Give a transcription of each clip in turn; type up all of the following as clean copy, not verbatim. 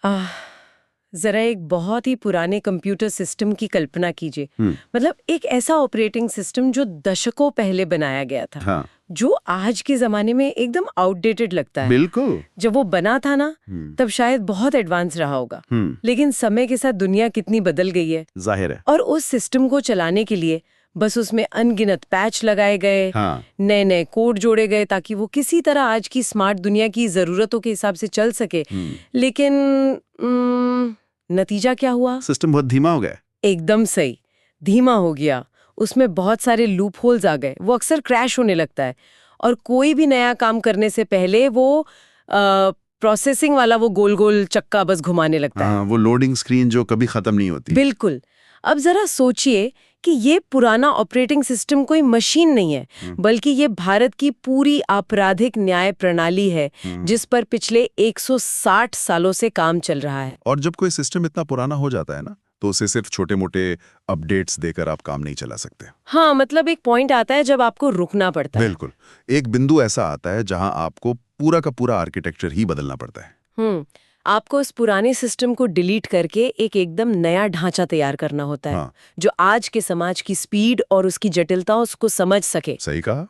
आह, जरा एक बहुत ही पुराने कंप्यूटर सिस्टम की कल्पना कीजिए। मतलब एक ऐसा ऑपरेटिंग सिस्टम जो दशकों पहले बनाया गया था, हाँ, जो आज के जमाने में एकदम आउटडेटेड लगता है। बिल्कुल। जब वो बना था ना, तब शायद बहुत एडवांस रहा होगा। लेकिन समय के साथ दुनिया कितनी बदल गई है। जाहिर है। और उस सिस्टम को चलाने के लिए बस उसमें अनगिनत पैच लगाए गए, हाँ, नए नए कोड जोड़े गए ताकि वो किसी तरह आज की स्मार्ट दुनिया की जरूरतों के हिसाब से चल सके। लेकिन नतीजा क्या हुआ? सिस्टम बहुत धीमा हो गया। एकदम सही, धीमा हो गया। उसमें बहुत सारे लूप होल्स आ गए, वो अक्सर क्रैश होने लगता है। और कोई भी नया काम करने से पहले वो प्रोसेसिंग वाला वो गोल गोल चक्का बस घुमाने लगता है। हाँ, वो लोडिंग स्क्रीन जो कभी खत्म नहीं होती। बिल्कुल। अब जरा सोचिए कि ये पुराना ऑपरेटिंग सिस्टम कोई मशीन नहीं है, बल्कि ये भारत की पूरी आपराधिक न्याय प्रणाली है, जिस पर पिछले 160 सालों से काम चल रहा है। और जब कोई सिस्टम इतना पुराना हो जाता है ना, तो उसे सिर्फ छोटे मोटे अपडेट्स देकर आप काम नहीं चला सकते। हाँ, मतलब एक पॉइंट आता है जब आपको रुकना पड़ता है। बिल्कुल। एक बिंदु ऐसा आता है जहां आपको पूरा का पूरा आर्किटेक्चर ही बदलना पड़ता है। आपको इस पुराने सिस्टम को डिलीट करके एक एकदम नया ढांचा तैयार करना होता है। हाँ। जो आज के समाज की स्पीड और उसकी जटिलता उसको समझ सके। सही कहा।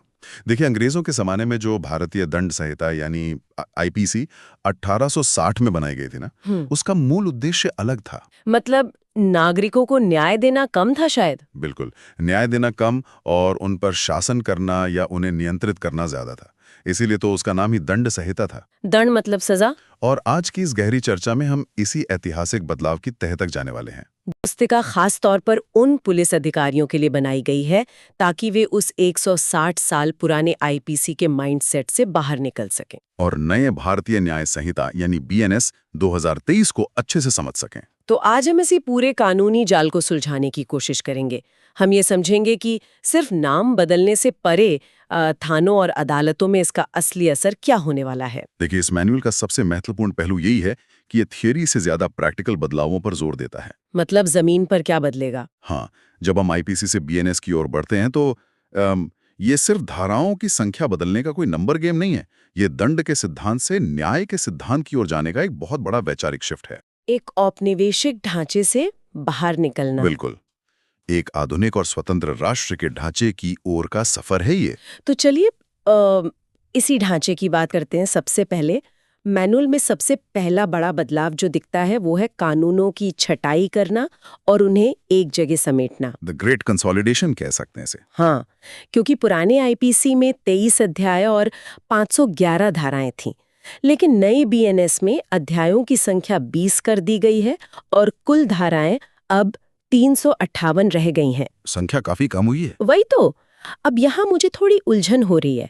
देखिए, अंग्रेजों के जमाने में जो भारतीय दंड संहिता यानी आईपीसी 1860 में बनाई गई थी ना, उसका मूल उद्देश्य अलग था। मतलब नागरिकों को न्याय देना कम था शायद। बिल्कुल, न्याय देना कम और उन पर शासन करना या उन्हें नियंत्रित करना ज्यादा था। इसीलिए तो उसका नाम ही दंड संहिता था। दंड मतलब सजा। और आज की इस गहरी चर्चा में हम इसी ऐतिहासिक बदलाव की तह तक जाने वाले हैं। पुस्तिका खास तौर पर उन पुलिस अधिकारियों के लिए बनाई गई है ताकि वे उस 160 साल पुराने आईपीसी के माइंडसेट से बाहर निकल सकें और नए भारतीय न्याय संहिता यानी बीएनएस 2023 को अच्छे से समझ सकें। तो आज हम इसी पूरे कानूनी जाल को सुलझाने की कोशिश करेंगे। हम ये समझेंगे कि सिर्फ नाम बदलने से परे थानों और अदालतों में इसका असली असर क्या होने वाला है। देखिए, इस मैनुअल का सबसे महत्वपूर्ण पहलू यही है कि ये थियोरी से ज्यादा प्रैक्टिकल बदलावों पर जोर देता है। मतलब जमीन पर क्या बदलेगा? हाँ, जब हम आईपीसी से बीएनएस की ओर बढ़ते हैं तो ये सिर्फ धाराओं की संख्या बदलने का कोई नंबर गेम नहीं है। ये दंड के सिद्धांत से न्याय के सिद्धांत की ओर जाने का एक बहुत बड़ा वैचारिक शिफ्ट है। एक औपनिवेशिक ढांचे से बाहर निकलना। बिल्कुल, एक आधुनिक और स्वतंत्र राष्ट्र के ढांचे की ओर का सफर है ये। तो चलिए इसी ढांचे की बात करते हैं। सबसे पहले मैनुअल में सबसे पहला बड़ा बदलाव जो दिखता है वो है कानूनों की छटाई करना और उन्हें एक जगह समेटना। द ग्रेट कंसोलिडेशन कह सकते हैं इसे। हाँ, क्योंकि पुराने आईपीसी में 23 अध्याय और 511 धाराएं थीं, लेकिन नए बीएनएस में अध्यायों की संख्या 20 कर दी गई है और कुल धाराएं अब 358 रह गई हैं। संख्या काफी कम हुई है। वही तो। अब यहाँ मुझे थोड़ी उलझन हो रही है।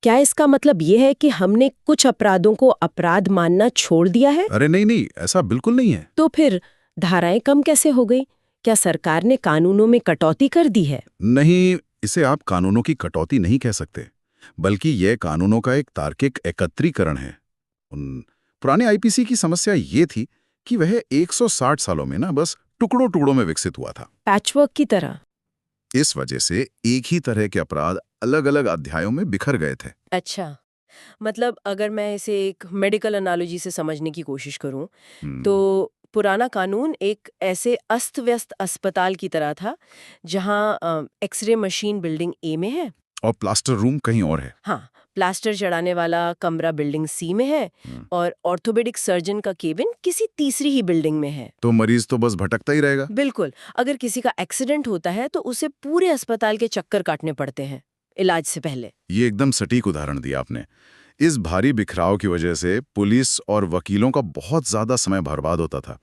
क्या इसका मतलब ये है कि हमने कुछ अपराधों को अपराध मानना छोड़ दिया है? अरे नहीं नहीं, ऐसा बिल्कुल नहीं है। तो फिर धाराएं कम कैसे हो गई? क्या सरकार ने कानूनों में कटौती कर दी है? नहीं, इसे आप कानूनों की कटौती नहीं कह सकते, बल्कि यह कानूनों का एक तार्किक एकत्रीकरण है। पुराने आईपीसी की समस्या ये थी कि वह 160 सालों में ना बस टुकड़ों टुकड़ों में विकसित हुआ था। पैचवर्क की तरह। इस वजह से एक ही तरह के अपराध अलग अलग अध्यायों में बिखर गए थे। अच्छा, मतलब अगर मैं इसे एक मेडिकल एनालॉजी से समझने की कोशिश करूं, तो पुराना कानून एक ऐसे अस्त-व्यस्त अस्पताल की तरह था जहां एक्सरे मशीन बिल्डिंग ए में है और प्लास्टर रूम कहीं और है। हाँ, प्लास्टर चढ़ाने वाला कमरा बिल्डिंग सी में है और ऑर्थोपेडिक सर्जन का केबिन किसी तीसरी ही बिल्डिंग में है। तो मरीज तो बस भटकता ही रहेगा। बिल्कुल। अगर किसी का एक्सीडेंट होता है तो उसे पूरे अस्पताल के चक्कर काटने पड़ते हैं इलाज से पहले। ये एकदम सटीक उदाहरण दिया आपने। इस भारी बिखराव की वजह से पुलिस और वकीलों का बहुत ज्यादा समय बर्बाद होता था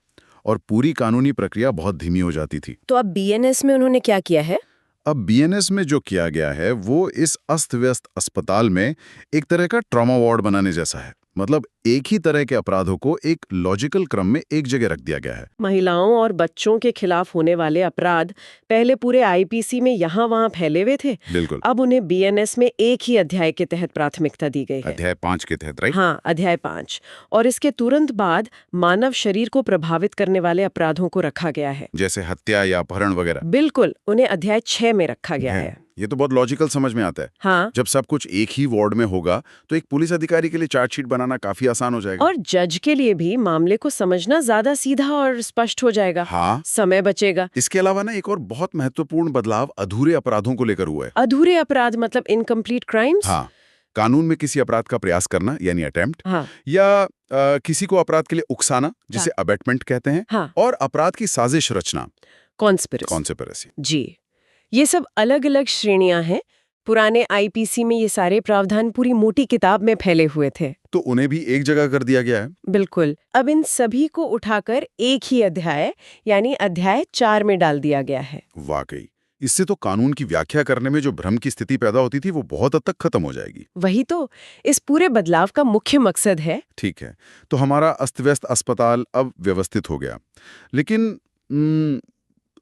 और पूरी कानूनी प्रक्रिया बहुत धीमी हो जाती थी। तो अब बीएनएस में उन्होंने क्या किया है? अब बीएनएस में जो किया गया है वो इस अस्त-व्यस्त अस्पताल में एक तरह का ट्रॉमा वार्ड बनाने जैसा है। मतलब एक ही तरह के अपराधों को एक लॉजिकल क्रम में एक जगह रख दिया गया है। महिलाओं और बच्चों के खिलाफ होने वाले अपराध पहले पूरे आईपीसी में यहाँ वहाँ फैले हुए थे। बिल्कुल। अब उन्हें बीएनएस में एक ही अध्याय के तहत प्राथमिकता दी गई है। अध्याय 5 के तहत, राइट? हाँ, अध्याय 5। और इसके तुरंत बाद मानव शरीर को प्रभावित करने वाले अपराधों को रखा गया है, जैसे हत्या या अपहरण वगैरह। बिल्कुल, उन्हें अध्याय 6 में रखा गया है। ये तो बहुत लॉजिकल समझ में आता है। हाँ, जब सब कुछ एक ही वार्ड में होगा तो एक पुलिस अधिकारी के लिए चार्जशीट बनाना काफी आसान हो जाएगा। और जज के लिए भी मामले को समझना ज्यादा सीधा और स्पष्ट हो जाएगा। हाँ, समय बचेगा। इसके अलावा ना एक और बहुत महत्वपूर्ण बदलाव अधूरे अपराधों को लेकर हुआ है। अधूरे अपराध मतलब इनकम्प्लीट क्राइम्स? हाँ, कानून में किसी अपराध का प्रयास करना यानी अटेम्प्ट, हाँ, या किसी को अपराध के लिए उकसाना जिसे अबेटमेंट कहते हैं, हाँ, और अपराध की साजिश रचना, कॉन्स्पिरेसी। कॉन्स्पिरेसी। जी, ये सब अलग-अलग श्रेणियां हैं। पुराने आईपीसी में ये सारे प्रावधान पूरी मोटी किताब में फैले हुए थे। तो उन्हें भी एक जगह कर दिया गया है। बिल्कुल। अब इन सभी को उठाकर एक ही अध्याय यानी अध्याय 4 में डाल दिया गया है। वाकई, इससे तो कानून की व्याख्या करने में जो भ्रम की स्थिति पैदा होती थी वो बहुत हद तक खत्म हो जाएगी। वही तो इस पूरे बदलाव का मुख्य मकसद है। ठीक है, तो हमारा अस्त-व्यस्त अस्पताल अब व्यवस्थित हो गया, लेकिन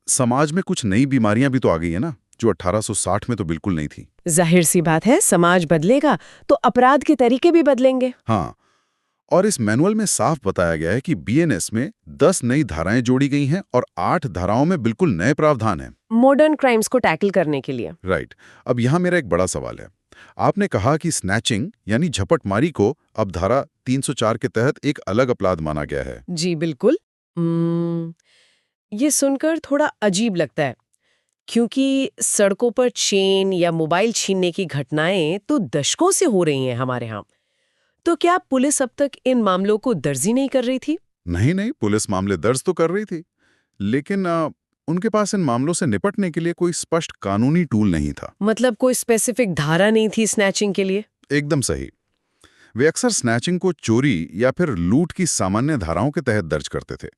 समाज में कुछ नई बीमारियां भी तो आ गई है ना, जो 1860 में तो बिल्कुल नहीं थी। जाहिर सी बात है, समाज बदलेगा तो अपराध के तरीके भी बदलेंगे। हाँ, और इस मैनुअल में साफ बताया गया है कि बीएनएस में 10 नई धाराएं जोड़ी गई हैं और 8 धाराओं में बिल्कुल नए प्रावधान हैं। मॉडर्न क्राइम्स को टैकल करने के लिए। राइट। अब यहाँ मेरा एक बड़ा सवाल है। आपने कहा कि स्नैचिंग यानी झपटमारी को अब धारा 304 के तहत एक अलग अपराध माना गया है। जी बिल्कुल। ये सुनकर थोड़ा अजीब लगता है, क्योंकि सड़कों पर चेन या मोबाइल छीनने की घटनाएं तो दशकों से हो रही हैं हमारे यहाँ। तो क्या पुलिस अब तक इन मामलों को दर्ज ही नहीं कर रही थी? नहीं नहीं, पुलिस मामले दर्ज तो कर रही थी, लेकिन उनके पास इन मामलों से निपटने के लिए कोई स्पष्ट कानूनी टूल नहीं था। मतलब कोई स्पेसिफिक धारा नहीं थी स्नैचिंग के लिए? एकदम सही। वे अक्सर स्नैचिंग को चोरी या फिर लूट की सामान्य धाराओं के तहत दर्ज करते थे,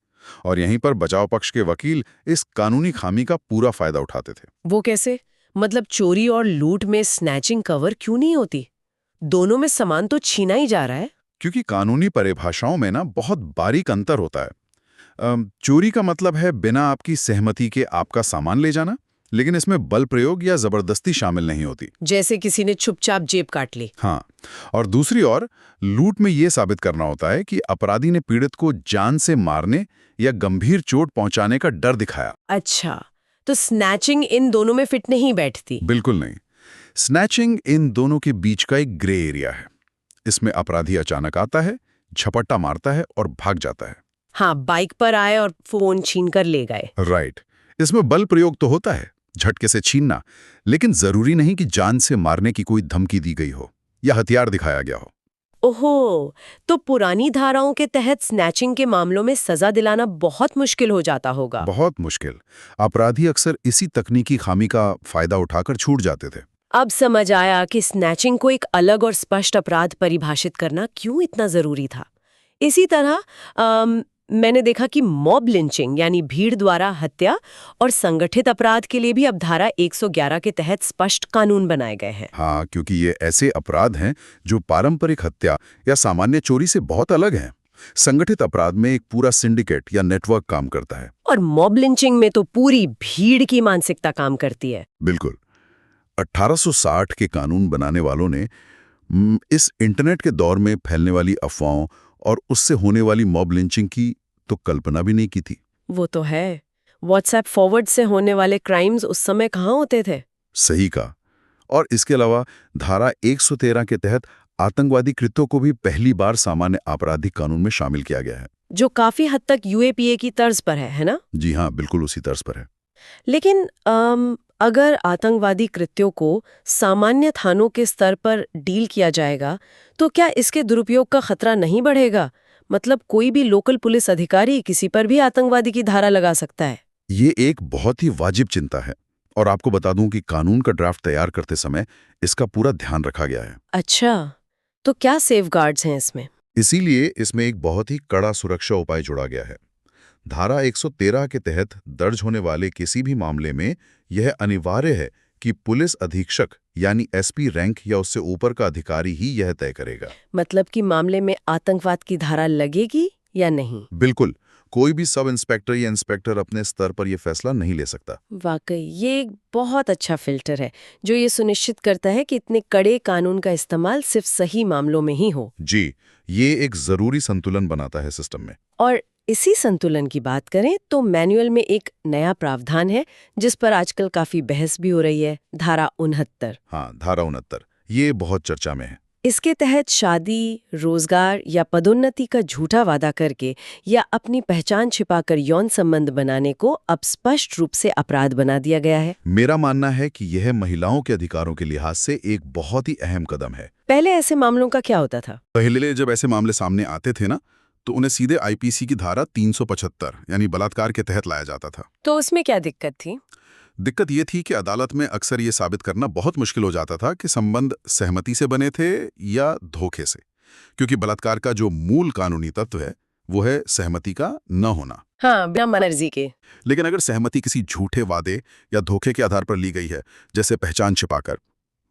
और यहीं पर बचाव पक्ष के वकील इस कानूनी खामी का पूरा फायदा उठाते थे। वो कैसे? मतलब चोरी और लूट में स्नैचिंग कवर क्यों नहीं होती? दोनों में सामान तो छीना ही जा रहा है। क्योंकि कानूनी परिभाषाओं में ना बहुत बारीक अंतर होता है। चोरी का मतलब है बिना आपकी सहमति के आपका सामान ले जाना, लेकिन इसमें बल प्रयोग या जबरदस्ती शामिल नहीं होती। जैसे किसी ने चुपचाप जेब काट ली। हाँ, और दूसरी ओर लूट में यह साबित करना होता है कि अपराधी ने पीड़ित को जान से मारने या गंभीर चोट पहुंचाने का डर दिखाया। अच्छा, तो स्नैचिंग इन दोनों में फिट नहीं बैठती? बिल्कुल नहीं। स्नैचिंग इन दोनों के बीच का एक ग्रे एरिया है। इसमें अपराधी अचानक आता है, झपट्टा मारता है और भाग जाता है। हाँ, बाइक पर आए और फोन छीन कर ले गए। राइट। इसमें बल प्रयोग तो होता है, झटके से छीनना, लेकिन जरूरी नहीं कि जान से मारने की कोई धमकी दी गई हो या हथियार दिखाया गया हो। ओहो, तो पुरानी धाराओं के तहत स्नैचिंग के मामलों में सजा दिलाना बहुत मुश्किल हो जाता होगा। बहुत मुश्किल। अपराधी अक्सर इसी तकनीकी खामी का फायदा उठाकर छूट जाते थे। अब समझ आया कि स्नैचिंग को एक अलग और स्पष्ट अपराध परिभाषित करना क्यों इतना जरूरी था। इसी तरह मैंने देखा कि मॉब लिंचिंग यानी भीड़ द्वारा हत्या और संगठित अपराध के लिए भी अब धारा 111 के तहत स्पष्ट कानून बनाए गए हैं। हाँ, क्योंकि ये ऐसे अपराध हैं जो पारंपरिक हत्या या सामान्य चोरी से बहुत अलग हैं। संगठित अपराध में एक पूरा सिंडिकेट या नेटवर्क काम करता है, और मॉब लिंचिंग में तो पूरी भीड़ की मानसिकता काम करती है। बिल्कुल। 1860 के कानून बनाने वालों ने इस इंटरनेट के दौर में फैलने वाली अफवाहों और उससे होने वाली मॉब लिंचिंग की तो कल्पना भी नहीं की थी। वो तो है। व्हाट्सएप फॉरवर्ड से होने वाले क्राइम्स उस समय कहाँ होते थे? सही कहा। और इसके अलावा धारा 113 के तहत आतंकवादी कृत्यों को भी पहली बार सामान्य आपराधिक कानून में शामिल किया गया है, जो काफी हद तक यूएपीए की तर्ज पर है ना? जी हाँ, बिल्कुल उसी तर्ज पर है। लेकिन अगर आतंकवादी कृत्यों को सामान्य थानों के स्तर पर डील किया जाएगा, तो क्या इसके दुरुपयोग का खतरा नहीं बढ़ेगा? मतलब कोई भी लोकल पुलिस अधिकारी किसी पर भी आतंकवादी की धारा लगा सकता है। ये एक बहुत ही वाजिब चिंता है, और आपको बता दूं कि कानून का ड्राफ्ट तैयार करते समय इसका पूरा ध्यान रखा गया है। अच्छा, तो क्या सेफगार्ड्स हैं इसमें? इसीलिए इसमें एक बहुत ही कड़ा सुरक्षा उपाय जोड़ा गया है। धारा 113 के तहत दर्ज होने वाले किसी भी मामले में यह अनिवार्य है कि पुलिस अधीक्षक यानी एसपी रैंक या उससे ऊपर का अधिकारी ही यह तय करेगा। मतलब कि मामले में आतंकवाद की धारा लगेगी या नहीं? बिल्कुल, कोई भी सब इंस्पेक्टर या इंस्पेक्टर अपने स्तर पर यह फैसला नहीं ले सकता। वाकई ये एक बहुत अच्छा फिल्टर है, जो ये सुनिश्चित करता है कि इतने कड़े कानून का इस्तेमाल सिर्फ सही मामलों में ही हो। जी, ये एक जरूरी संतुलन बनाता है सिस्टम में। और इसी संतुलन की बात करें तो मैनुअल में एक नया प्रावधान है जिस पर आजकल काफी बहस भी हो रही है, धारा 69। हाँ, धारा 69 ये बहुत चर्चा में है। इसके तहत शादी, रोजगार या पदोन्नति का झूठा वादा करके या अपनी पहचान छिपाकर यौन संबंध बनाने को अब स्पष्ट रूप से अपराध बना दिया गया है। मेरा मानना है कि यह महिलाओं के अधिकारों के लिहाज से एक बहुत ही अहम कदम है। पहले ऐसे मामलों का क्या होता था? पहले जब ऐसे मामले सामने आते थे ना, तो उन्हें सीधे आईपीसी की धारा 375 यानी बलात्कार के तहत लाया जाता था। तो उसमें क्या दिक्कत थी? दिक्कत ये थी कि अदालत में अक्सर ये साबित करना बहुत मुश्किल हो जाता था कि संबंध सहमति से बने थे या धोखे से, क्योंकि बलात्कार का जो मूल कानूनी तत्व है वो है सहमति का न होना। हाँ, बिना मर्जी के। लेकिन अगर सहमति किसी झूठे वादे या धोखे के आधार पर ली गई है, जैसे पहचान छिपाकर,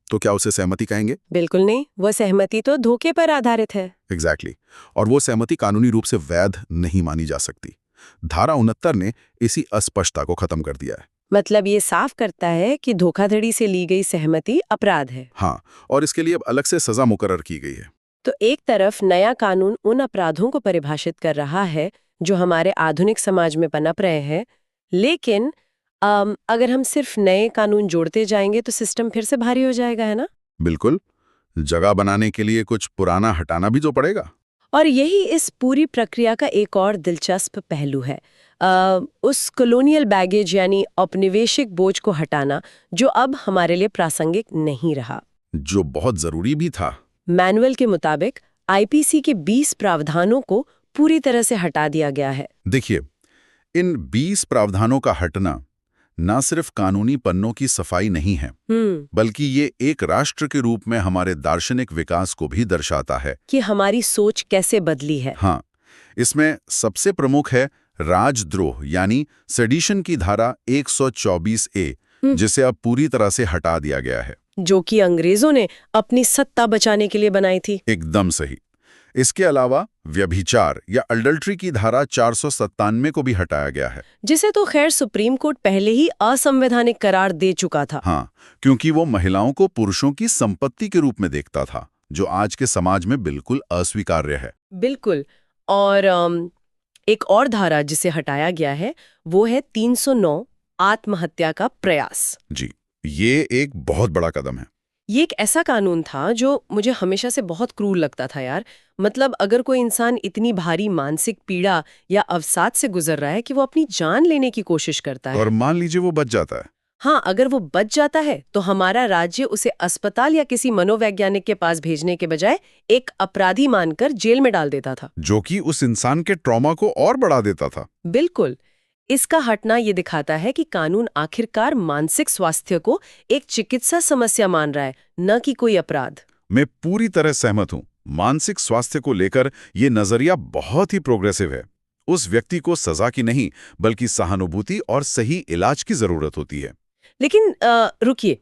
तो क्या उसे सहमति कहेंगे? बिल्कुल नहीं, वो सहमति तो धोखे पर आधारित है। एग्जैक्टली। और वो सहमति कानूनी रूप से वैध नहीं मानी जा सकती। धारा 69 ने इसी अस्पष्टता को खत्म कर दिया है। मतलब ये साफ करता है कि धोखाधड़ी से ली गई सहमति अपराध है। हाँ, और इसके लिए अब अलग से सजा मुकर्रर की गई है। तो एक तरफ नया कानून उन अपराधों को परिभाषित कर रहा है जो हमारे आधुनिक समाज में पनप रहे हैं, लेकिन अगर हम सिर्फ नए कानून जोड़ते जाएंगे तो सिस्टम फिर से भारी हो जाएगा, है ना? बिल्कुल। जगह बनाने के लिए कुछ पुराना हटाना भी तो पड़ेगा। और यही इस पूरी प्रक्रिया का एक और दिलचस्प पहलू है, उस कॉलोनियल बैगेज यानी औपनिवेशिक बोझ को हटाना जो अब हमारे लिए प्रासंगिक नहीं रहा, जो बहुत जरूरी भी था। मैनुअल के मुताबिक आईपीसी के 20 प्रावधानों को पूरी तरह से हटा दिया गया है। देखिए, इन 20 प्रावधानों का हटना न सिर्फ कानूनी पन्नों की सफाई नहीं है, बल्कि ये एक राष्ट्र के रूप में हमारे दार्शनिक विकास को भी दर्शाता है कि हमारी सोच कैसे बदली है। हाँ, इसमें सबसे प्रमुख है राजद्रोह यानी सेडिशन की धारा 124A, जिसे अब पूरी तरह से हटा दिया गया है, जो कि अंग्रेजों ने अपनी सत्ता बचाने के लिए बनाई थी। एकदम सही। इसके अलावा व्यभिचार या अडल्ट्री की धारा 497 को भी हटाया गया है, जिसे तो खैर सुप्रीम कोर्ट पहले ही असंवैधानिक करार दे चुका था। हाँ, क्योंकि वो महिलाओं को पुरुषों की संपत्ति के रूप में देखता था, जो आज के समाज में बिल्कुल अस्वीकार्य है। बिल्कुल। और एक और धारा जिसे हटाया गया है वो है 309 आत्महत्या का प्रयास। जी, ये एक बहुत बड़ा कदम है। ये एक ऐसा कानून था जो मुझे हमेशा से बहुत क्रूर लगता था यार। मतलब अगर कोई इंसान इतनी भारी मानसिक पीड़ा या अवसाद से गुजर रहा है कि वो अपनी जान लेने की कोशिश करता है, और मान लीजिए वो बच जाता है। हाँ, अगर वो बच जाता है तो हमारा राज्य उसे अस्पताल या किसी मनोवैज्ञानिक के पास भेजने के बजाय एक अपराधी मानकर जेल में डाल देता था, जो कि उस इंसान के ट्रॉमा को और बढ़ा देता था। बिल्कुल। इसका हटना ये दिखाता है कि कानून आखिरकार मानसिक स्वास्थ्य को एक चिकित्सा समस्या मान रहा है, न कि कोई अपराध। मैं पूरी तरह सहमत हूँ। मानसिक स्वास्थ्य को लेकर ये नजरिया बहुत ही प्रोग्रेसिव है। उस व्यक्ति को सजा की नहीं, बल्कि सहानुभूति और सही इलाज की जरूरत होती है। लेकिन रुकिए,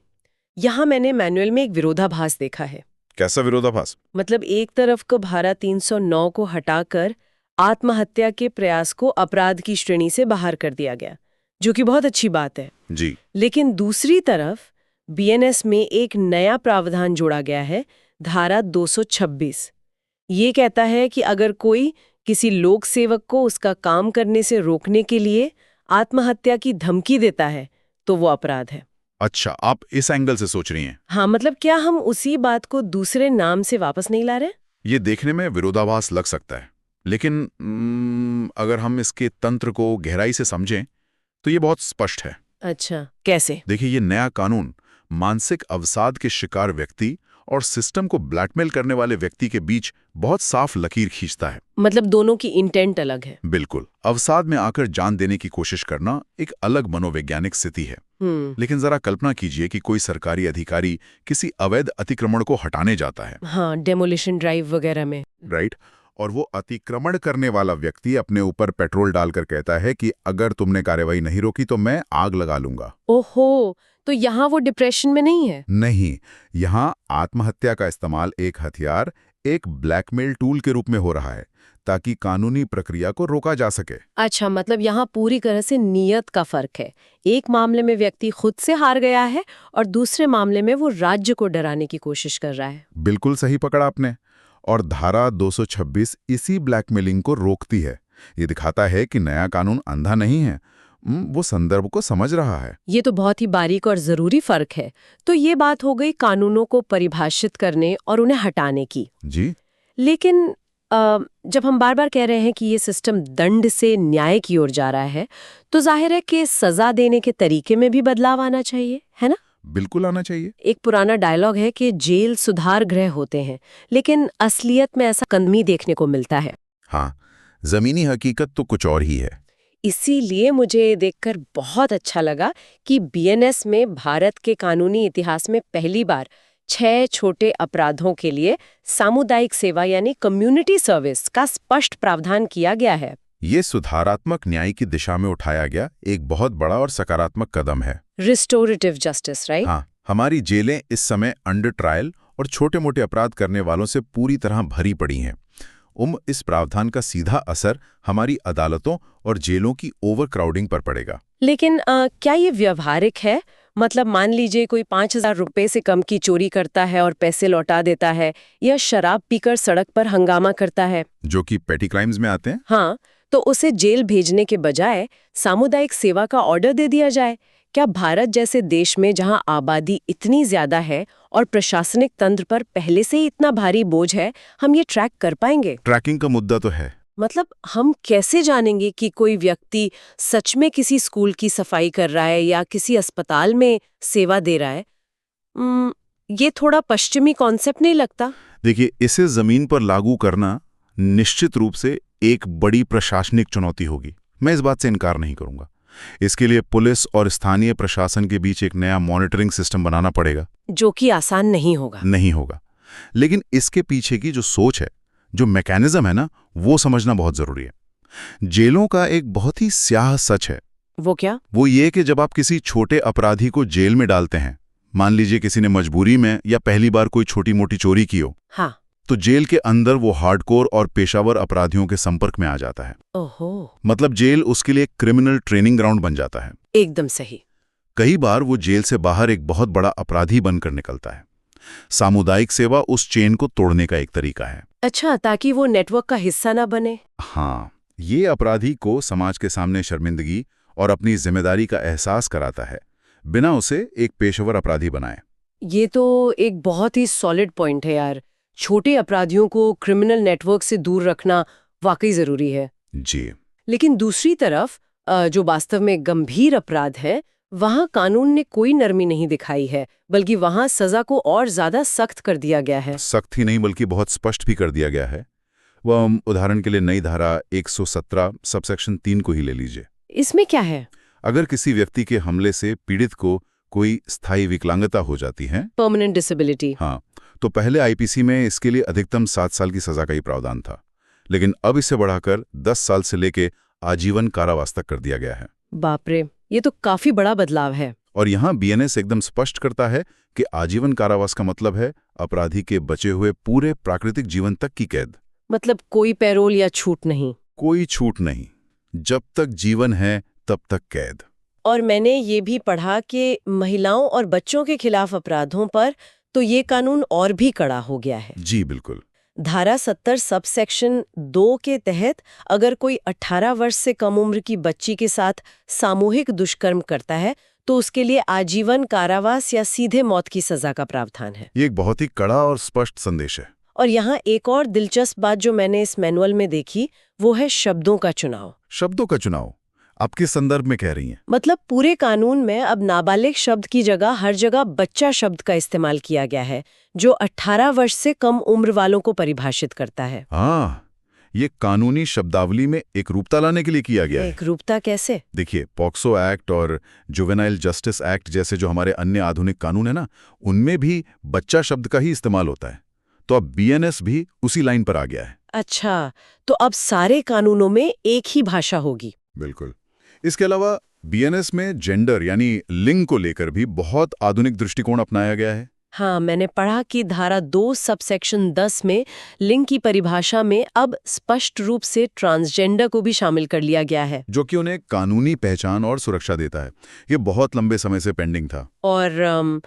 यहाँ मैंने मैनुअल में एक विरोधाभास देखा है। कैसा विरोधाभास? मतलब एक तरफ को धारा 309 को हटाकर आत्महत्या के प्रयास को अपराध की श्रेणी से बाहर कर दिया गया, जो कि बहुत अच्छी बात है जी। लेकिन दूसरी तरफ बीएनएस में एक नया प्रावधान जोड़ा गया है, धारा 226। ये कहता है कि अगर कोई किसी लोक सेवक को उसका काम करने से रोकने के लिए आत्महत्या की धमकी देता है तो वो अपराध है। अच्छा, आप इस एंगल से सोच रही हैं? हाँ, मतलब क्या हम उसी बात को दूसरे नाम से वापस नहीं ला रहे? ये देखने में विरोधाभास लग सकता है, लेकिन अगर हम इसके तंत्र को गहराई से समझें तो ये बहुत स्पष्ट है। अच्छा, कैसे? देखिए, ये नया कानून मानसिक अवसाद के शिकार व्यक्ति और सिस्टम को ब्लैकमेल करने वाले व्यक्ति के बीच बहुत साफ लकीर खींचता है। मतलब दोनों की इंटेंट अलग है। बिल्कुल। अवसाद में आकर जान देने की कोशिश करना एक अलग मनोवैज्ञानिक स्थिति है। लेकिन जरा कल्पना कीजिए कि कोई सरकारी अधिकारी किसी अवैध अतिक्रमण को हटाने जाता है, हाँ, डेमोलिशन ड्राइव वगैरह में, राइट? और वो अतिक्रमण करने वाला व्यक्ति अपने ऊपर पेट्रोल डालकर कहता है कि अगर तुमने कार्रवाई नहीं रोकी तो मैं आग लगा लूंगा। ओहो, तो यहाँ वो डिप्रेशन में नहीं है? नहीं, यहाँ आत्महत्या का इस्तेमाल एक हथियार, एक ब्लैकमेल टूल के रूप में हो रहा है, ताकि कानूनी प्रक्रिया को रोका जा सके। अच्छा, मतलब यहाँ पूरी तरह से नीयत का फर्क है। एक मामले में व्यक्ति खुद से हार गया है और दूसरे मामले में वो राज्य को डराने की कोशिश कर रहा है। बिल्कुल सही पकड़ा आपने। और धारा 226 इसी ब्लैकमेलिंग को रोकती है, ये दिखाता है कि नया कानून अंधा नहीं है, वो संदर्भ को समझ रहा है। ये तो बहुत ही बारीक और जरूरी फर्क है। तो ये बात हो गई कानूनों को परिभाषित करने और उन्हें हटाने की। जी। लेकिन जब हम बार बार कह रहे हैं कि ये सिस्टम दंड से न्याय की ओर जा रहा है, तो जाहिर है कि सजा देने के तरीके में भी बदलाव आना चाहिए, है ना? बिल्कुल आना चाहिए। एक पुराना डायलॉग है कि जेल सुधार गृह होते हैं, लेकिन असलियत में ऐसा कमी देखने को मिलता है। हाँ, जमीनी हकीकत तो कुछ और ही है। इसीलिए मुझे ये देखकर बहुत अच्छा लगा कि बीएनएस में भारत के कानूनी इतिहास में पहली बार 6 छोटे अपराधों के लिए सामुदायिक सेवा यानी कम्युनिटी सर्विस का स्पष्ट प्रावधान किया गया है। ये सुधारात्मक न्याय की दिशा में उठाया गया एक बहुत बड़ा और सकारात्मक कदम है। Restorative justice, right? हाँ, हमारी जेलें इस समय अंडर ट्रायल और छोटे-मोटे अपराध करने वालों से पूरी तरह भरी पड़ी हैं। इस प्रावधान का सीधा असर हमारी अदालतों और जेलों की ओवरक्राउडिंग पर पड़ेगा। लेकिन क्या ये व्यवहारिक है? मतलब मान लीजिए कोई 5,000 रुपए से कम की चोरी करता है और पैसे लौटा देता है, या शराब पीकर सड़क पर हंगामा करता है, जो कि पेटी क्राइम्स में आते हैं। हाँ, तो उसे जेल भेजने के बजाय सामुदायिक सेवा का ऑर्डर दे दिया जाए। क्या भारत जैसे देश में जहां आबादी इतनी ज्यादा है और प्रशासनिक तंत्र पर पहले से ही इतना भारी बोझ है, हम ये ट्रैक कर पाएंगे? ट्रैकिंग का मुद्दा तो है। मतलब हम कैसे जानेंगे कि कोई व्यक्ति सच में किसी स्कूल की सफाई कर रहा है या किसी अस्पताल में सेवा दे रहा है? ये थोड़ा पश्चिमी कॉन्सेप्ट नहीं लगता? देखिए, इसे जमीन पर लागू करना निश्चित रूप से एक बड़ी प्रशासनिक चुनौती होगी। मैं इस बात से इनकार नहीं करूंगा। इसके लिए पुलिस और स्थानीय प्रशासन के बीच एक नया मॉनिटरिंग सिस्टम बनाना पड़ेगा, जो कि आसान नहीं होगा। लेकिन इसके पीछे की जो सोच है, जो मैकेनिज्म है ना, वो समझना बहुत जरूरी है। जेलों का एक बहुत ही स्याह सच है। वो क्या? वो ये कि जब आप किसी छोटे अपराधी को जेल में डालते हैं, मान लीजिए किसी ने मजबूरी में या पहली बार कोई छोटी मोटी चोरी की हो, हाँ, तो जेल के अंदर वो हार्डकोर और पेशावर अपराधियों के संपर्क में आ जाता है। ओहो, मतलब जेल उसके लिए एक क्रिमिनल ट्रेनिंग ग्राउंड बन जाता है। एकदम सही। कई बार वो जेल से बाहर एक बहुत बड़ा अपराधी बनकर निकलता है। सामुदायिक सेवा उस चेन को तोड़ने का एक तरीका है। अच्छा, ताकि वो नेटवर्क का हिस्सा ना बने। हाँ, ये अपराधी को समाज के सामने शर्मिंदगी और अपनी जिम्मेदारी का एहसास कराता है, बिना उसे एक पेशेवर अपराधी बनाए। ये तो एक बहुत ही सॉलिड पॉइंट है यार। छोटे अपराधियों को क्रिमिनल नेटवर्क से दूर रखना वाकई जरूरी है। जी। लेकिन दूसरी तरफ जो वास्तव में गंभीर अपराध है, वहां कानून ने कोई नरमी नहीं दिखाई है, बल्कि वहां सजा को और ज्यादा सख्त कर दिया गया है। सख्त ही नहीं बल्कि बहुत स्पष्ट भी कर दिया गया है। वह उदाहरण के लिए नई धारा 117 सबसेक्शन 3 को ही ले लीजिए। इसमें क्या है? अगर किसी व्यक्ति के हमले से पीड़ित को कोई स्थायी विकलांगता हो जाती है, परमानेंट डिसेबिलिटी, हाँ, तो पहले आईपीसी में इसके लिए अधिकतम 7 साल की सजा का ही प्रावधान था, लेकिन अब इसे बढ़ाकर 10 साल से लेके आजीवन कारावास तक कर दिया गया है। बाप रे, ये तो काफी बड़ा बदलाव है। और यहाँ बीएनएस एकदम स्पष्ट करता है कि आजीवन कारावास का मतलब है अपराधी के बचे हुए पूरे प्राकृतिक जीवन तक की कैद। मतलब कोई पैरोल या छूट नहीं? कोई छूट नहीं, जब तक जीवन है तब तक कैद। और मैंने ये भी पढ़ा कि महिलाओं और बच्चों के खिलाफ अपराधों पर तो ये कानून और भी कड़ा हो गया है। जी बिल्कुल। धारा 70 सबसेक्शन 2 के तहत अगर कोई 18 वर्ष से कम उम्र की बच्ची के साथ सामूहिक दुष्कर्म करता है, तो उसके लिए आजीवन कारावास या सीधे मौत की सजा का प्रावधान है। ये एक बहुत ही कड़ा और स्पष्ट संदेश है। और यहाँ एक और दिलचस्प बात जो मैंने इस मैनुअल में देखी, वो है शब्दों का चुनाव। शब्दों का चुनाव आप किस संदर्भ में कह रही हैं? मतलब पूरे कानून में अब नाबालिग शब्द की जगह हर जगह बच्चा शब्द का इस्तेमाल किया गया है, जो 18 वर्ष से कम उम्र वालों को परिभाषित करता है। हाँ, ये कानूनी शब्दावली में एक रूपता लाने के लिए किया गया है। एक रूपता कैसे? देखिए, पॉक्सो एक्ट और जुवेनाइल जस्टिस एक्ट जैसे जो हमारे अन्य आधुनिक कानून है ना, उनमें भी बच्चा शब्द का ही इस्तेमाल होता है। तो अब बीएनएस भी उसी लाइन पर आ गया है। अच्छा, तो अब सारे कानूनों में एक ही भाषा होगी। बिल्कुल। इसके अलावा बीएनएस में जेंडर यानी लिंग को लेकर भी बहुत आधुनिक दृष्टिकोण अपनाया गया है। हाँ, मैंने पढ़ा कि धारा 2 सबसेक्शन 10 में लिंग की परिभाषा में अब स्पष्ट रूप से ट्रांसजेंडर को भी शामिल कर लिया गया है, जो कि उन्हें कानूनी पहचान और सुरक्षा देता है। ये बहुत लंबे समय से पेंडिंग था। और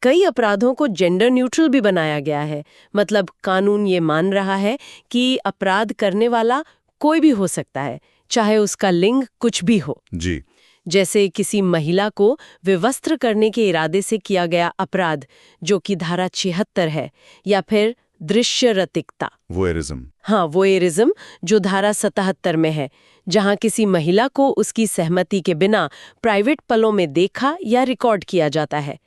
कई अपराधों को जेंडर न्यूट्रल भी बनाया गया है। मतलब कानून ये मान रहा है कि अपराध करने वाला कोई भी हो सकता है, चाहे उसका लिंग कुछ भी हो। जी। जैसे किसी महिला को विवस्त्र करने के इरादे से किया गया अपराध, जो कि धारा 76 है, या फिर दृश्य रतिकता, वोयरिज्म। हाँ वोयरिज्म, जो धारा 77 में है, जहां किसी महिला को उसकी सहमति के बिना प्राइवेट पलों में देखा या रिकॉर्ड किया जाता है।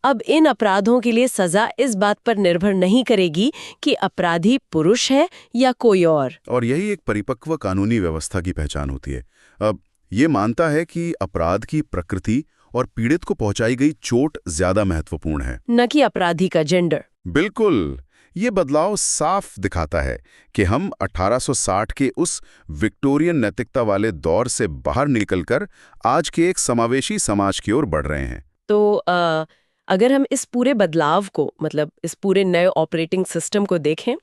अब इन अपराधों के लिए सजा इस बात पर निर्भर नहीं करेगी कि अपराधी पुरुष है या कोई और यही एक परिपक्व कानूनी व्यवस्था की पहचान होती है। अब ये मानता है कि अपराध की प्रकृति और पीड़ित को पहुंचाई गई चोट ज्यादा महत्वपूर्ण है, न कि अपराधी का जेंडर। बिल्कुल। ये बदलाव साफ दिखाता है कि हम 1860 के उस विक्टोरियन नैतिकता वाले दौर से बाहर निकलकर आज के एक समावेशी समाज की ओर बढ़ रहे हैं। तो अगर हम इस पूरे बदलाव को, मतलब इस पूरे नए ऑपरेटिंग सिस्टम को देखें,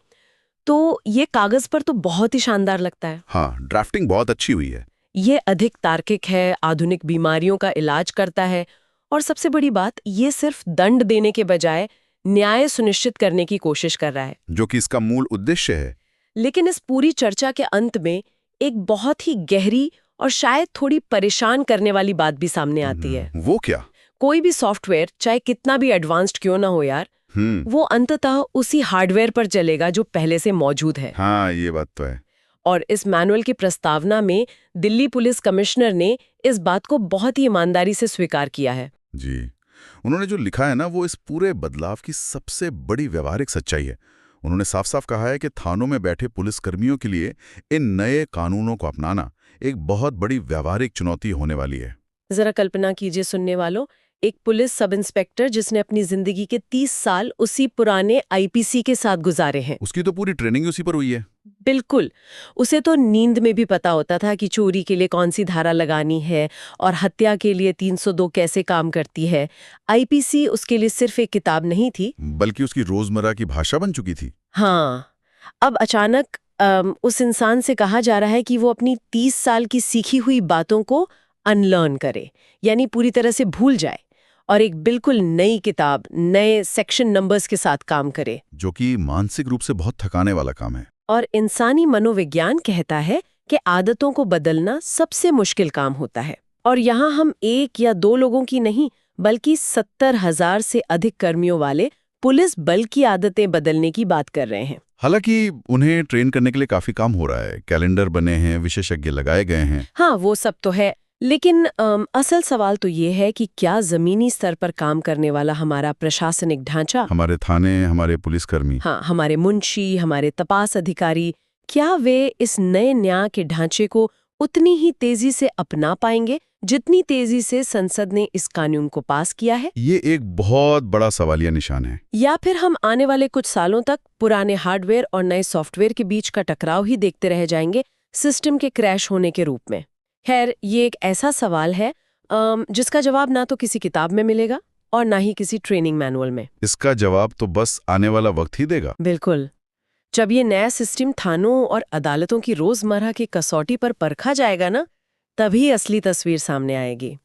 तो ये कागज पर तो बहुत ही शानदार लगता है। हाँ, ड्राफ्टिंग बहुत अच्छी हुई है। ये अधिक तार्किक है, आधुनिक बीमारियों का इलाज करता है, और सबसे बड़ी बात, ये सिर्फ दंड देने के बजाय न्याय सुनिश्चित करने की कोशिश कर रहा है, जो कि इसका मूल उद्देश्य है। लेकिन इस पूरी चर्चा के अंत में एक बहुत ही गहरी और शायद थोड़ी परेशान करने वाली बात भी सामने आती है। वो क्या? कोई भी सॉफ्टवेयर चाहे कितना भी एडवांस्ड क्यों ना हो यार, वो अंततः उसी हार्डवेयर पर चलेगा जो पहले से मौजूद है। हाँ, ये बात तो है। और इस मैनुअल की प्रस्तावना में दिल्ली पुलिस कमिश्नर ने इस बात को बहुत ही ईमानदारी से स्वीकार किया है। जी, उन्होंने जो लिखा है ना, वो इस पूरे बदलाव की सबसे बड़ी व्यवहारिक सच्चाई है। उन्होंने साफ साफ कहा है कि थानों में बैठे पुलिसकर्मियों के लिए इन नए कानूनों को अपनाना एक बहुत बड़ी व्यवहारिक चुनौती होने वाली है। जरा कल्पना कीजिए सुनने वालों, एक पुलिस सब इंस्पेक्टर जिसने अपनी जिंदगी के 30 साल उसी पुराने आईपीसी के साथ गुजारे हैं। उसकी तो पूरी ट्रेनिंग उसी पर हुई है। बिल्कुल। उसे तो नींद में भी पता होता था कि चोरी के लिए कौन सी धारा लगानी है और हत्या के लिए 302 कैसे काम करती है। आईपीसी उसके लिए सिर्फ एक किताब नहीं थी, बल्कि उसकी रोजमर्रा की भाषा बन चुकी थी। हाँ, अब अचानक उस इंसान से कहा जा रहा है कि वो अपनी 30 साल की सीखी हुई बातों को अनलर्न करे, यानी पूरी तरह से भूल जाए, और एक बिल्कुल नई किताब, नए सेक्शन नंबर्स के साथ काम करे, जो कि मानसिक रूप से बहुत थकाने वाला काम है। और इंसानी मनोविज्ञान कहता है कि आदतों को बदलना सबसे मुश्किल काम होता है। और यहाँ हम एक या दो लोगों की नहीं, बल्कि 70,000 से अधिक कर्मियों वाले पुलिस बल की आदतें बदलने की बात कर रहे हैं। हालांकि उन्हें ट्रेन करने के लिए काफी काम हो रहा है, कैलेंडर बने हैं, विशेषज्ञ लगाए गए हैं। हाँ, वो सब तो है, लेकिन असल सवाल तो ये है कि क्या जमीनी स्तर पर काम करने वाला हमारा प्रशासनिक ढांचा, हमारे थाने, हमारे पुलिसकर्मी, हाँ, हमारे मुंशी, हमारे तपास अधिकारी, क्या वे इस नए न्याय के ढांचे को उतनी ही तेजी से अपना पाएंगे जितनी तेजी से संसद ने इस कानून को पास किया है? ये एक बहुत बड़ा सवालिया निशान है। या फिर हम आने वाले कुछ सालों तक पुराने हार्डवेयर और नए सॉफ्टवेयर के बीच का टकराव ही देखते रह जाएंगे, सिस्टम के क्रैश होने के रूप में? खैर, ये एक ऐसा सवाल है जिसका जवाब ना तो किसी किताब में मिलेगा और ना ही किसी ट्रेनिंग मैनुअल में। इसका जवाब तो बस आने वाला वक्त ही देगा। बिल्कुल। जब ये नया सिस्टम थानों और अदालतों की रोजमर्रा की कसौटी पर परखा जाएगा ना, तभी असली तस्वीर सामने आएगी।